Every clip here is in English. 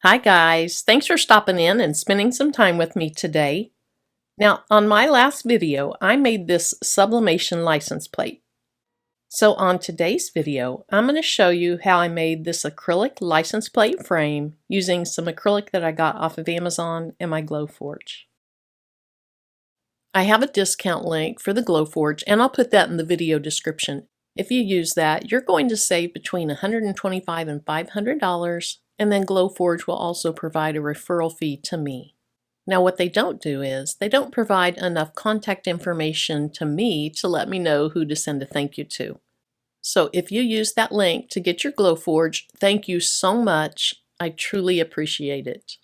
Hi guys, thanks for stopping in and spending some time with me today. Now, on my last video, I made this sublimation license plate. So on today's video, I'm going to show you how I made this acrylic license plate frame using some acrylic that I got off of Amazon and my Glowforge. I have a discount link for the Glowforge and I'll put that in the video description. If you use that, you're going to save between $125 and $500. And then Glowforge will also provide a referral fee to me. Now what they don't do is, they don't provide enough contact information to me to let me know who to send a thank you to. So if you use that link to get your Glowforge, thank you so much. I truly appreciate it.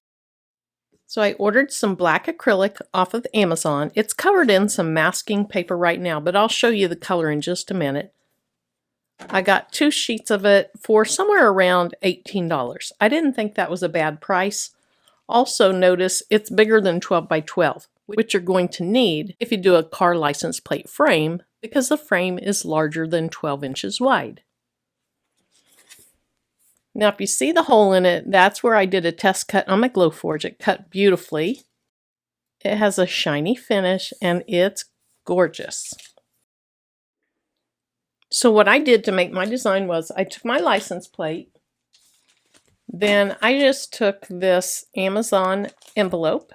So I ordered some black acrylic off of Amazon. It's covered in some masking paper right now, but I'll show you the color in just a minute. I got 2 sheets of it for somewhere around $18. I didn't think that was a bad price. Also notice it's bigger than 12 by 12, which you're going to need if you do a car license plate frame because the frame is larger than 12 inches wide. Now if you see the hole in it, that's where I did a test cut on my Glowforge. It cut beautifully. It has a shiny finish and it's gorgeous. So what I did to make my design was I took my license plate, then I just took this Amazon envelope,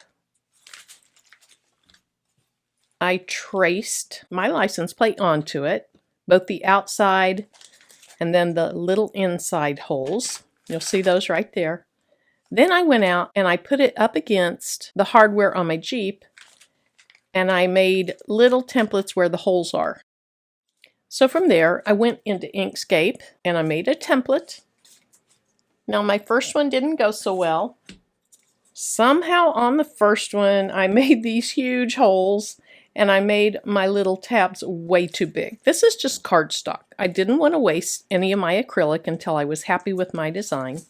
I traced my license plate onto it, both the outside and then the little inside holes. You'll see those right there. Then I went out and I put it up against the hardware on my Jeep and I made little templates where the holes are. So from there, I went into Inkscape and I made a template. Now my first one didn't go so well. Somehow on the first one, I made these huge holes and I made my little tabs way too big. This is just cardstock. I didn't want to waste any of my acrylic until I was happy with my design.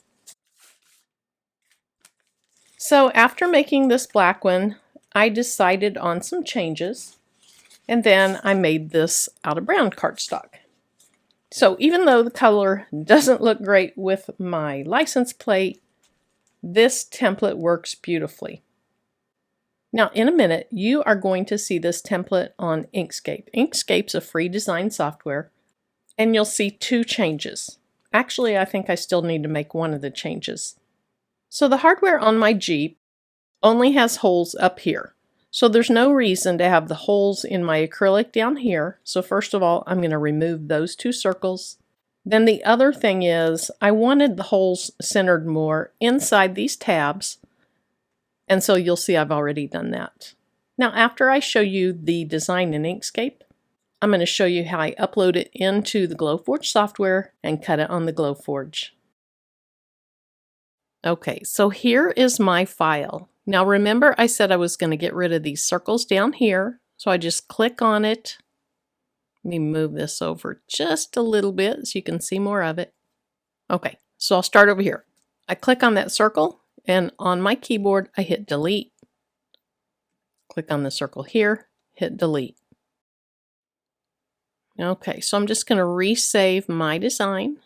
So after making this black one, I decided on some changes. And then I made this out of brown cardstock. So even though the color doesn't look great with my license plate, this template works beautifully. Now in a minute, you are going to see this template on Inkscape. Inkscape's a free design software, and you'll see 2 changes. Actually, I think I still need to make one of the changes. So the hardware on my Jeep only has holes up here. So there's no reason to have the holes in my acrylic down here. So first of all, I'm going to remove those 2 circles. Then the other thing is I wanted the holes centered more inside these tabs. And so you'll see I've already done that. Now after I show you the design in Inkscape, I'm going to show you how I upload it into the Glowforge software and cut it on the Glowforge. Okay, so here is my file. Now remember I said I was going to get rid of these circles down here, so I just click on it. Let me move this over just a little bit so you can see more of it. Okay, so I'll start over here. I click on that circle and on my keyboard I hit delete. Click on the circle here, hit delete. Okay, so I'm just going to resave my design.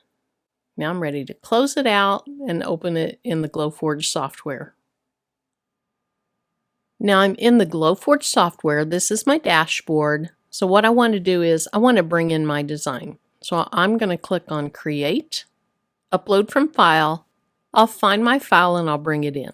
Now I'm ready to close it out and open it in the Glowforge software. Now I'm in the Glowforge software. This is my dashboard. So what I want to do is I want to bring in my design. So I'm going to click on Create, Upload from File. I'll find my file and I'll bring it in.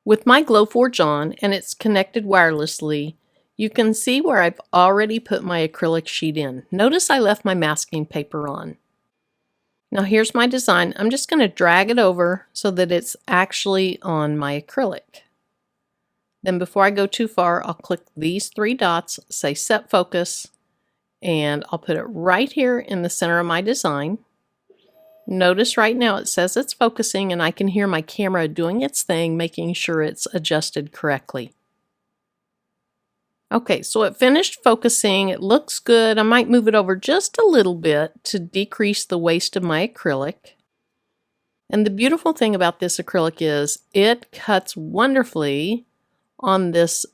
With my Glowforge on and it's connected wirelessly, you can see where I've already put my acrylic sheet in. Notice I left my masking paper on. Now here's my design. I'm just going to drag it over so that it's actually on my acrylic. Then before I go too far, I'll click these 3 dots, say Set Focus, and I'll put it right here in the center of my design. Notice right now it says it's focusing and I can hear my camera doing its thing, making sure it's adjusted correctly. Okay, so it finished focusing. It looks good. I might move it over just a little bit to decrease the waste of my acrylic. And the beautiful thing about this acrylic is it cuts wonderfully on this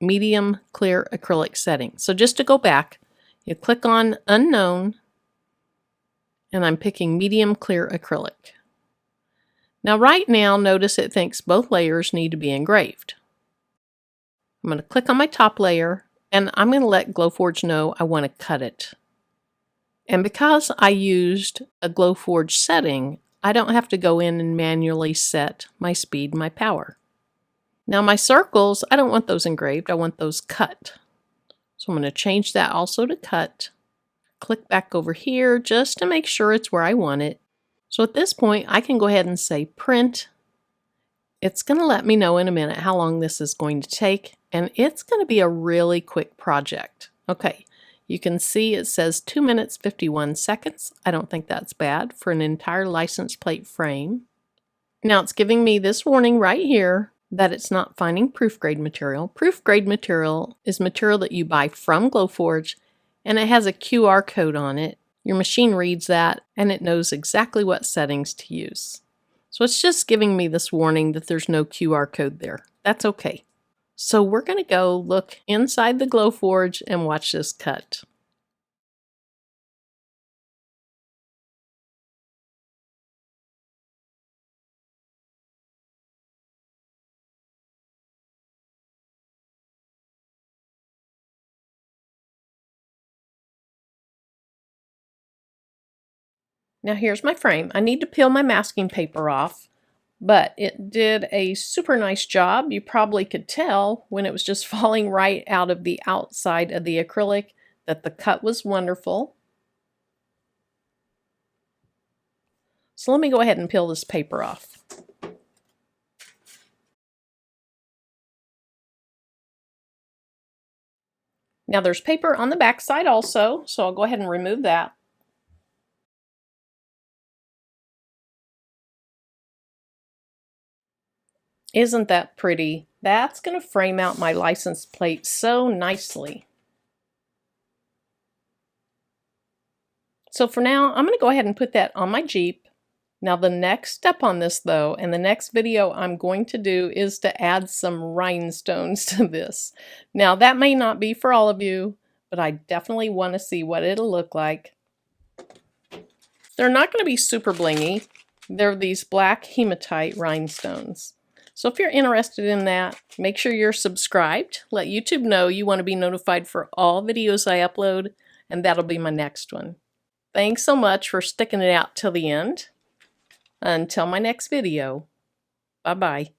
medium clear acrylic setting. So just to go back, You click on Unknown, and I'm picking Medium Clear Acrylic. Now right now, notice it thinks both layers need to be engraved. I'm going to click on my top layer, and I'm going to let Glowforge know I want to cut it. And because I used a Glowforge setting, I don't have to go in and manually set my speed and my power. Now my circles, I don't want those engraved, I want those cut. So I'm going to change that also to cut. Click back over here just to make sure it's where I want it. So at this point, I can go ahead and say print. It's going to let me know in a minute how long this is going to take, and it's going to be a really quick project. Okay, you can see it says 2 minutes 51 seconds. I don't think that's bad for an entire license plate frame. Now it's giving me this warning right here that it's not finding proof grade material. Proof grade material is material that you buy from Glowforge, and it has a QR code on it. Your machine reads that, and it knows exactly what settings to use. So it's just giving me this warning that there's no QR code there. That's okay. So we're going to go look inside the Glowforge and watch this cut. Now here's my frame. I need to peel my masking paper off, but it did a super nice job. You probably could tell when it was just falling right out of the outside of the acrylic that the cut was wonderful. So let me go ahead and peel this paper off. Now there's paper on the back side also, so I'll go ahead and remove that. Isn't that pretty? That's going to frame out my license plate so nicely. So for now, I'm going to go ahead and put that on my Jeep. Now the next step on this though, and the next video I'm going to do is to add some rhinestones to this. Now that may not be for all of you, but I definitely want to see what it'll look like. They're not going to be super blingy. They're these black hematite rhinestones. So if you're interested in that, make sure you're subscribed. Let YouTube know you want to be notified for all videos I upload, and that'll be my next one. Thanks so much for sticking it out till the end. Until my next video, bye-bye.